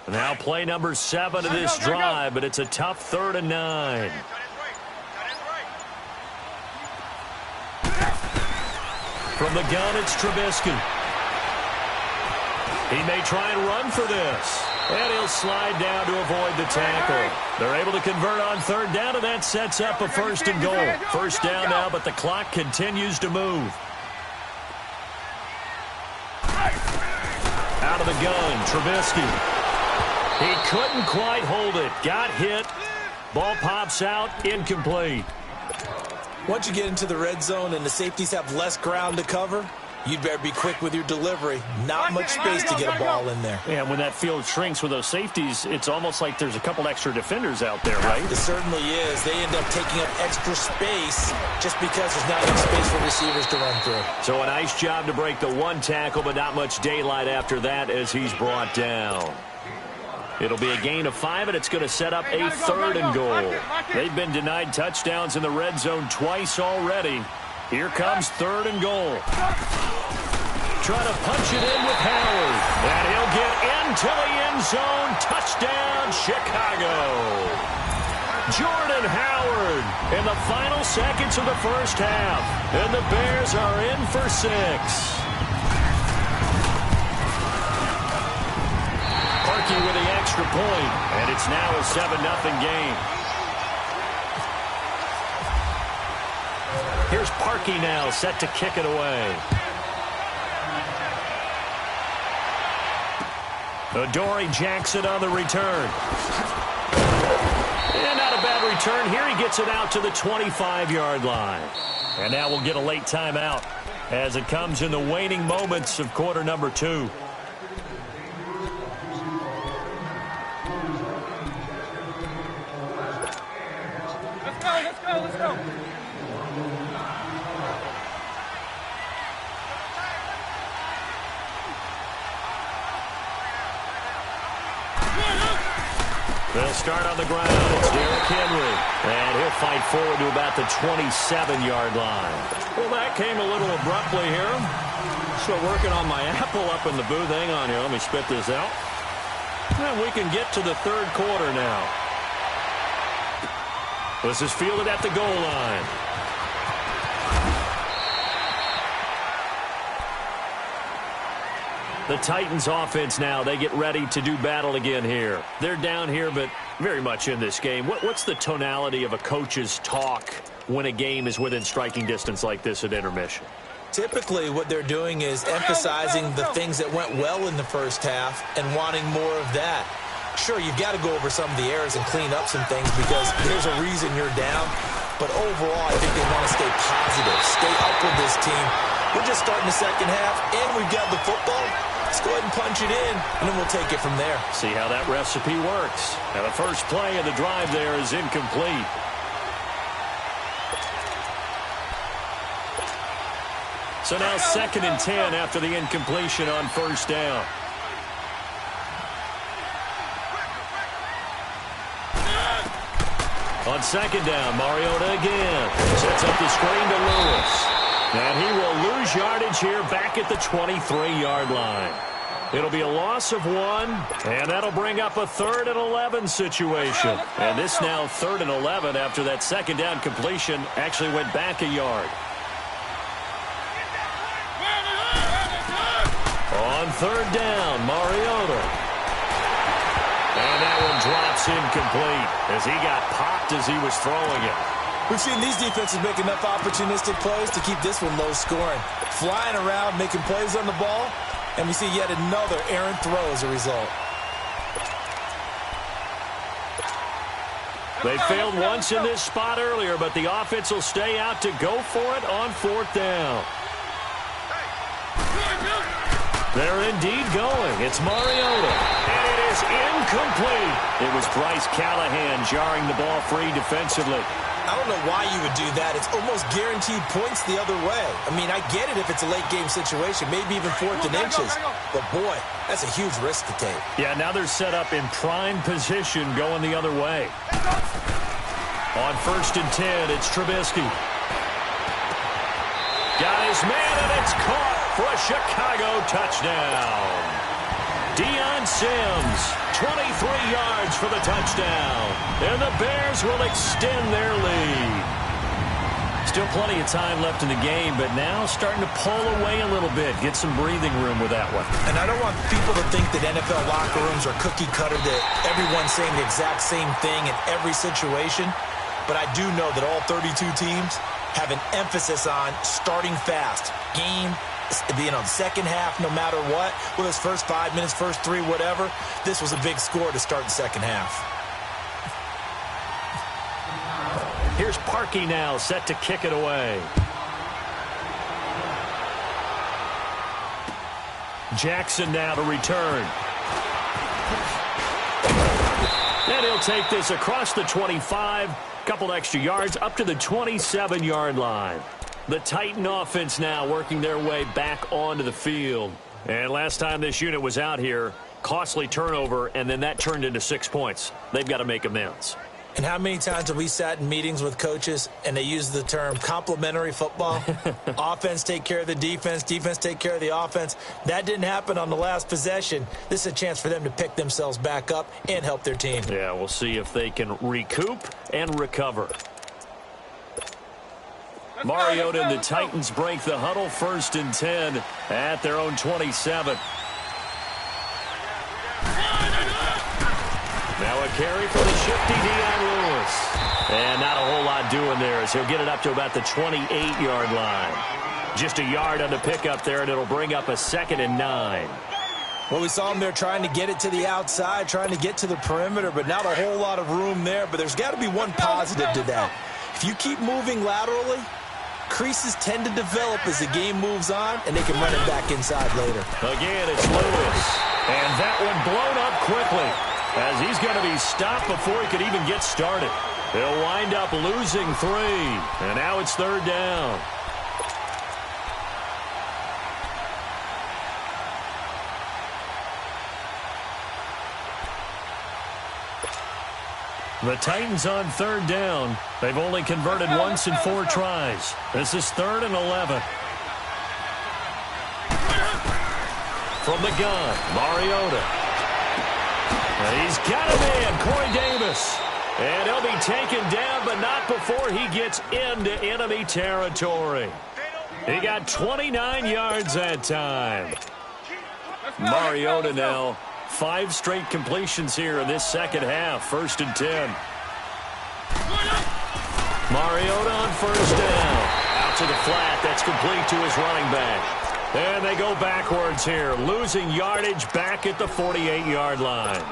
Now play number 7 of this drive, but it's a tough 3rd and 9. From the gun, it's Trubisky. He may try and run for this. And he'll slide down to avoid the tackle. They're able to convert on 3rd down, and that sets up a 1st and goal. 1st down now, but the clock continues to move. Out of the gun, Trubisky. He couldn't quite hold it. Got hit. Ball pops out. Incomplete. Once you get into the red zone and the safeties have less ground to cover, you'd better be quick with your delivery. Not much space to get a ball in there. Yeah, when that field shrinks with those safeties, it's almost like there's a couple extra defenders out there, right? It certainly is. They end up taking up extra space just because there's not enough space for receivers to run through. So a nice job to break the one tackle, but not much daylight after that as he's brought down. It'll be a gain of 5, and it's going to set up a 3rd and goal. They've been denied touchdowns in the red zone twice already. Here comes 3rd and goal. Trying to punch it in with Howard. And he'll get into the end zone. Touchdown, Chicago. Jordan Howard in the final seconds of the 1st half. And the Bears are in for 6. Parkey with the extra point, and it's now a 7-0 game. Here's Parkey now, set to kick it away. Adoree Jackson on the return. And not a bad return here. He gets it out to the 25-yard line. And now we'll get a late timeout as it comes in the waning moments of quarter number 2. Let's go. They'll start on the ground. It's Derrick Henry. And he'll fight forward to about the 27-yard line. Well, that came a little abruptly here. So working on my apple up in the booth. Hang on here. Let me spit this out. And we can get to the 3rd quarter now. This is fielded at the goal line. The Titans offense now, they get ready to do battle again here. They're down here, but very much in this game. What's the tonality of a coach's talk when a game is within striking distance like this at intermission? Typically, what they're doing is emphasizing the things that went well in the first half and wanting more of that. Sure, you've got to go over some of the errors and clean up some things because there's a reason you're down. But overall, I think they want to stay positive, stay up with this team. We're just starting the second half, and we've got the football. Let's go ahead and punch it in, and then we'll take it from there. See how that recipe works. Now, the first play of the drive there is incomplete. So now 2nd and 10 after the incompletion on first down. On 2nd down, Mariota again. Sets up the screen to Lewis. And he will lose yardage here back at the 23-yard line. It'll be a loss of 1, and that'll bring up a 3rd and 11 situation. And this now 3rd and 11 after that 2nd down completion actually went back a yard. On 3rd down, Mariota. And that one drops incomplete as he got popped as he was throwing it. We've seen these defenses make enough opportunistic plays to keep this one low scoring. Flying around, making plays on the ball, and we see yet another errant throw as a result. They failed once in this spot earlier, but the offense will stay out to go for it on 4th down. They're indeed going. It's Mariota. And it is incomplete. It was Bryce Callahan jarring the ball free defensively. I don't know why you would do that. It's almost guaranteed points the other way. I mean, I get it if it's a late-game situation, maybe even 4th and inches. But, boy, that's a huge risk to take. Yeah, now they're set up in prime position going the other way. On 1st and 10, it's Trubisky. Got his man, and it's caught for a Chicago touchdown. Deion Sims, 23 yards for the touchdown. And the Bears will extend their lead. Still plenty of time left in the game, but now starting to pull away a little bit. Get some breathing room with that one. And I don't want people to think that NFL locker rooms are cookie cutter, that everyone's saying the exact same thing in every situation. But I do know that all 32 teams have an emphasis on starting fast. Game, second half, no matter what. Whether it's first 5 minutes, first 3, whatever. This was a big score to start the second half. Here's Parkey now, set to kick it away. Jackson now to return. And he'll take this across the 25. Couple extra yards up to the 27-yard line. The Titan offense now working their way back onto the field. And last time this unit was out here, costly turnover, and then that turned into 6 points. They've got to make amends. And how many times have we sat in meetings with coaches and they use the term complementary football? Offense take care of the defense, defense take care of the offense. That didn't happen on the last possession. This is a chance for them to pick themselves back up and help their team. Yeah, we'll see if they can recoup and recover. Mariota and the Titans break the huddle, 1st and 10 at their own 27. Now a carry for the shifty Deion Lewis. And not a whole lot doing there as he'll get it up to about the 28-yard line. Just a yard on the pickup there, and it'll bring up a 2nd and 9. Well, we saw him there trying to get it to the outside, trying to get to the perimeter, but not a whole lot of room there. But there's got to be one positive to that. If you keep moving laterally, creases tend to develop as the game moves on, and they can run it back inside later. Again, it's Lewis. And that one blown up quickly, as he's going to be stopped before he could even get started. He'll wind up losing 3, and now it's 3rd down. The Titans on 3rd down. They've only converted once in 4 tries. This is 3rd and 11. From the gun, Mariota. And he's got a man, Corey Davis. And he'll be taken down, but not before he gets into enemy territory. He got 29 yards that time. Mariota now. 5 straight completions here in this second half. 1st and 10. Mariota on 1st down. Out to the flat. That's complete to his running back. And they go backwards here. Losing yardage back at the 48-yard line.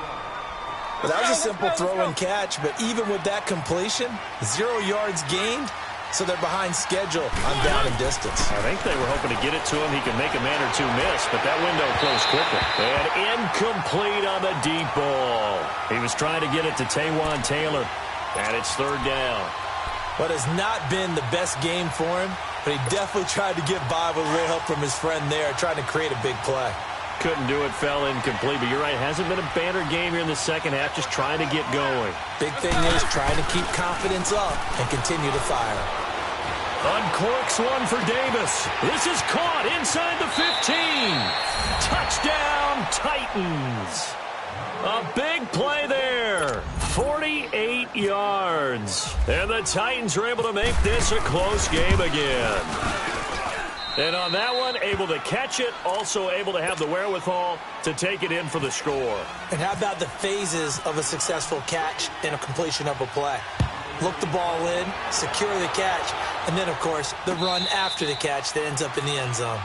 Well, that was a simple throw and catch, but even with that completion, 0 yards gained. So they're behind schedule on down and distance. I think they were hoping to get it to him. He can make a man or two miss, but that window closed quickly. And incomplete on the deep ball. He was trying to get it to Taywan Taylor, and it's 3rd down. What has not been the best game for him, but he definitely tried to get by with a little help from his friend there, trying to create a big play. Couldn't do it, fell incomplete, but you're right, hasn't been a banner game here in the second half, just trying to get going. Big thing is trying to keep confidence up and continue to fire. Uncorks one for Davis. This is caught inside the 15. Touchdown, Titans. A big play there. 48 yards. And the Titans are able to make this a close game again. And on that one, able to catch it, also able to have the wherewithal to take it in for the score. And how about the phases of a successful catch and a completion of a play? Look the ball in, secure the catch, and then, of course, the run after the catch that ends up in the end zone.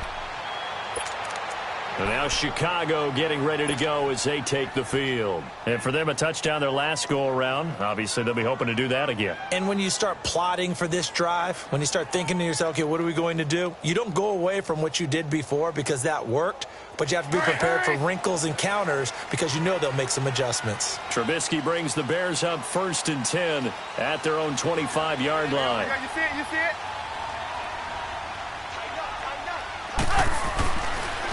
And now Chicago getting ready to go as they take the field. And for them, a touchdown their last go-around. Obviously, they'll be hoping to do that again. And when you start plotting for this drive, when you start thinking to yourself, okay, what are we going to do? You don't go away from what you did before because that worked, but you have to be prepared for wrinkles and counters because you know they'll make some adjustments. Trubisky brings the Bears up 1st and 10 at their own 25-yard line. You see it? You see it?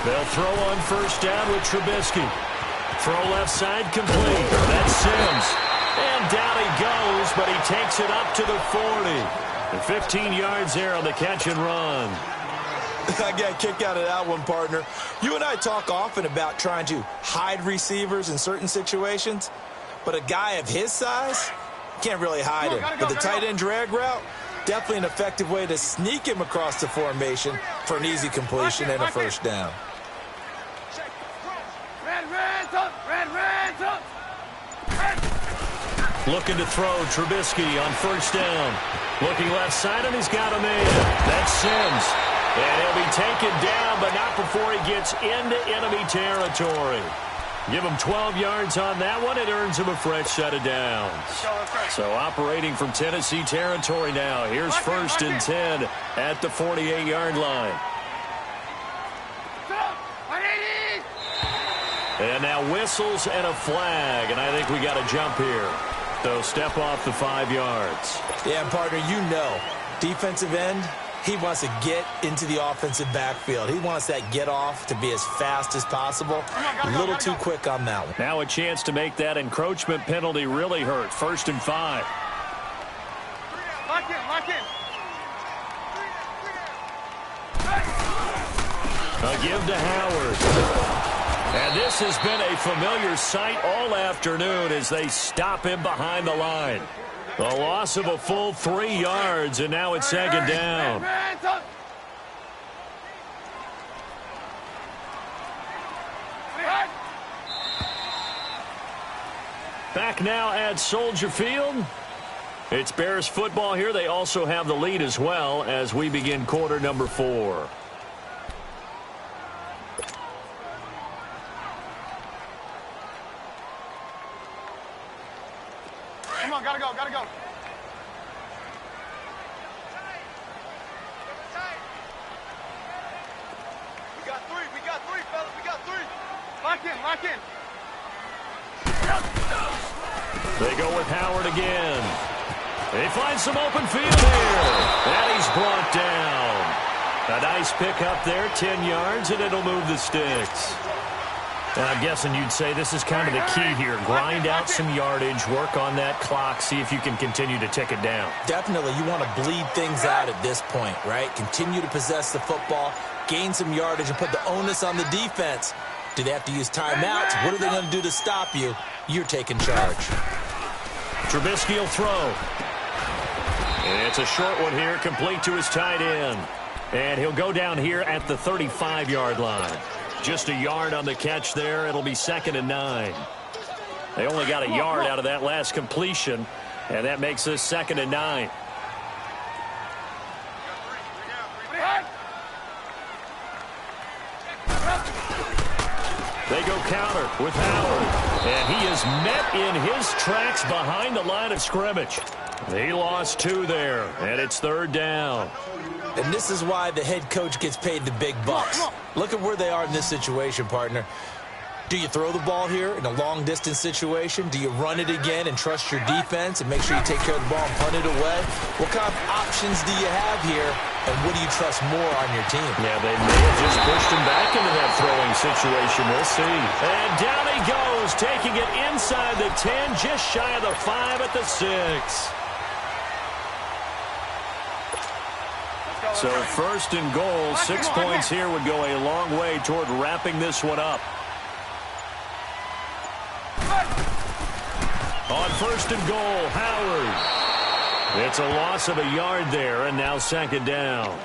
They'll throw on 1st down with Trubisky. Throw left side complete. That's Sims. And down he goes, but he takes it up to the 40. And 15 yards there on the catch and run. I got a kick out of that one, partner. You and I talk often about trying to hide receivers in certain situations, but a guy of his size can't really hide him. But the tight end drag route, definitely an effective way to sneak him across the formation for an easy completion and a 1st down. Looking to throw, Trubisky on 1st down. Looking left side, and he's got a man. That's Sims. And he'll be taken down, but not before he gets into enemy territory. Give him 12 yards on that one. It earns him a fresh set of downs. So operating from Tennessee territory now. Here's 1st and 10 at the 48-yard line. And now whistles and a flag, and I think we got a jump here. So step off the 5 yards. Yeah, partner, you know, defensive end, he wants to get into the offensive backfield. He wants that get off to be as fast as possible. A little too quick on that one. Now a chance to make that encroachment penalty really hurt. 1st and 5. Lock in, lock in. A give to Howard. And this has been a familiar sight all afternoon as they stop him behind the line. The loss of a full 3 yards, and now it's 2nd down. Back now at Soldier Field. It's Bears football here. They also have the lead as well as we begin quarter number 4. Come on, gotta go, gotta go. We got three, fellas, we got 3. Lock in, lock in. They go with Howard again. They find some open field here. And he's brought down. A nice pick up there, 10 yards, and it'll move the sticks. And I'm guessing you'd say this is kind of the key here. Grind out some yardage, work on that clock, see if you can continue to tick it down. Definitely, you want to bleed things out at this point, right? Continue to possess the football, gain some yardage, and put the onus on the defense. Do they have to use timeouts? What are they going to do to stop you? You're taking charge. Trubisky will throw. And it's a short one here, complete to his tight end. And he'll go down here at the 35-yard line. Just a yard on the catch there. It'll be 2nd and 9. They only got a yard out of that last completion, and that makes this 2nd and 9. They go counter with Howard, and he is met in his tracks behind the line of scrimmage. He lost 2 there, and it's 3rd down. And this is why the head coach gets paid the big bucks. Look at where they are in this situation, partner. Do you throw the ball here in a long-distance situation? Do you run it again and trust your defense and make sure you take care of the ball and punt it away? What kind of options do you have here, and what do you trust more on your team? Yeah, they may have just pushed him back into that throwing situation. We'll see. And down he goes, taking it inside the 10, just shy of the 5 at the 6. So 1st and goal, 6 points here would go a long way toward wrapping this one up. On 1st and goal, Howard. It's a loss of a yard there, and now 2nd down.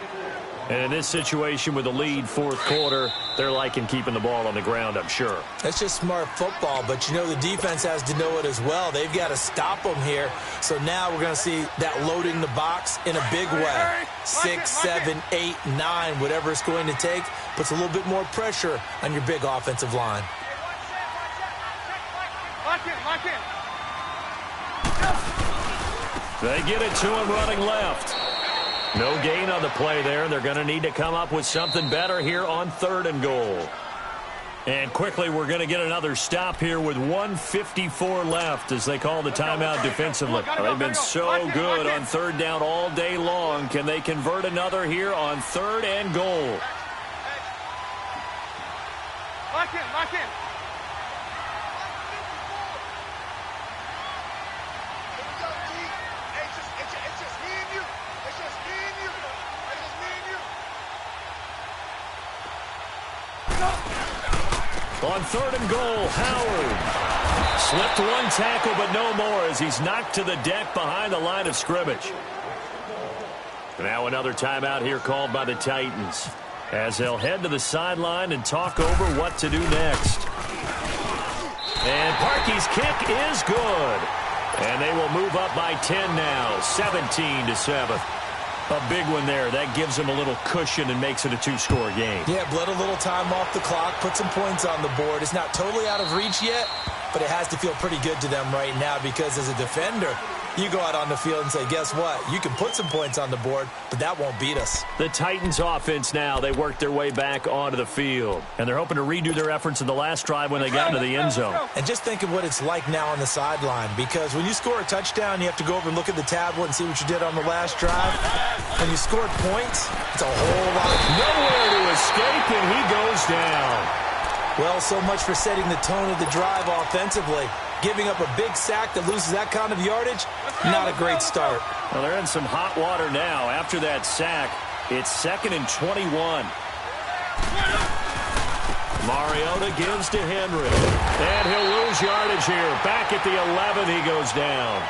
And in this situation with the lead 4th quarter, they're liking keeping the ball on the ground, I'm sure. That's just smart football, but you know the defense has to know it as well. They've got to stop them here. So now we're going to see that loading the box in a big way. 6, 7, 8, 9, whatever it's going to take, puts a little bit more pressure on your big offensive line. Lock in. They get it to him running left. No gain on the play there. They're going to need to come up with something better here on 3rd and goal. And quickly, we're going to get another stop here with 1:54 left as they call the timeout defensively. They've been so good on 3rd down all day long. Can they convert another here on 3rd and goal? Lock in. On 3rd and goal, Howard slipped 1 tackle, but no more as he's knocked to the deck behind the line of scrimmage. Now another timeout here called by the Titans as they'll head to the sideline and talk over what to do next. And Parkey's kick is good. And they will move up by 10 now, 17-7. A big one there. That gives them a little cushion and makes it a 2-score game. Yeah, bled a little time off the clock, put some points on the board. It's not totally out of reach yet, but it has to feel pretty good to them right now because as a defender, you go out on the field and say, guess what? You can put some points on the board, but that won't beat us. The Titans offense now, they work their way back onto the field. And they're hoping to redo their efforts in the last drive when they got into the end zone. And just think of what it's like now on the sideline, because when you score a touchdown, you have to go over and look at the tablet and see what you did on the last drive. When you scored points, it's a whole lot. Nowhere to escape, and he goes down. Well, so much for setting the tone of the drive offensively. Giving up a big sack that loses that kind of yardage, not a great start. Well, they're in some hot water now. After that sack, it's 2nd and 21. Mariota gives to Henry. And he'll lose yardage here. Back at the 11, he goes down.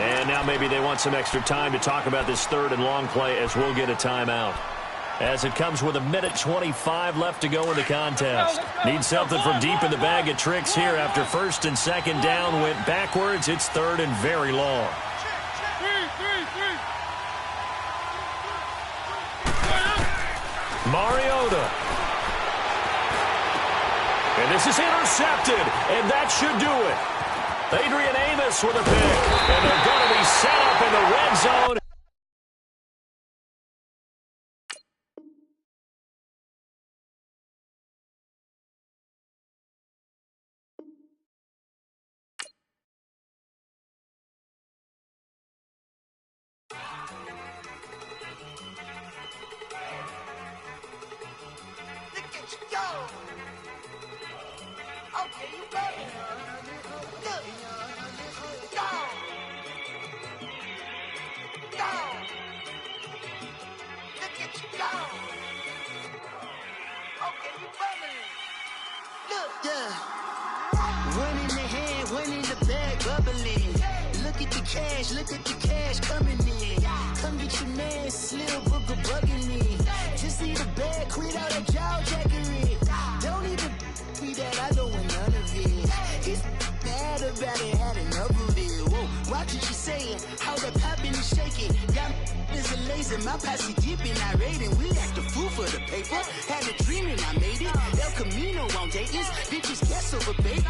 And now maybe they want some extra time to talk about this 3rd and long play as we'll get a timeout. As it comes with 1:25 left to go in the contest. Need something from deep in the bag of tricks here after 1st and 2nd down went backwards. It's 3rd and very long. Mariota. And this is intercepted, and that should do it. Adrian Amos with a pick, and they're going to be set up in the red zone. Look at the cash coming in. Come get your man, Slim Booger bugging me. Just need a bag, quit all that jaw jackery. watch what you saying. How the poppin' is shaking. Got is a laser, my posse deep and irate, and we act the fool for the paper. Had a dream and I made it. El Camino on Dayton's, bitches guess over bait.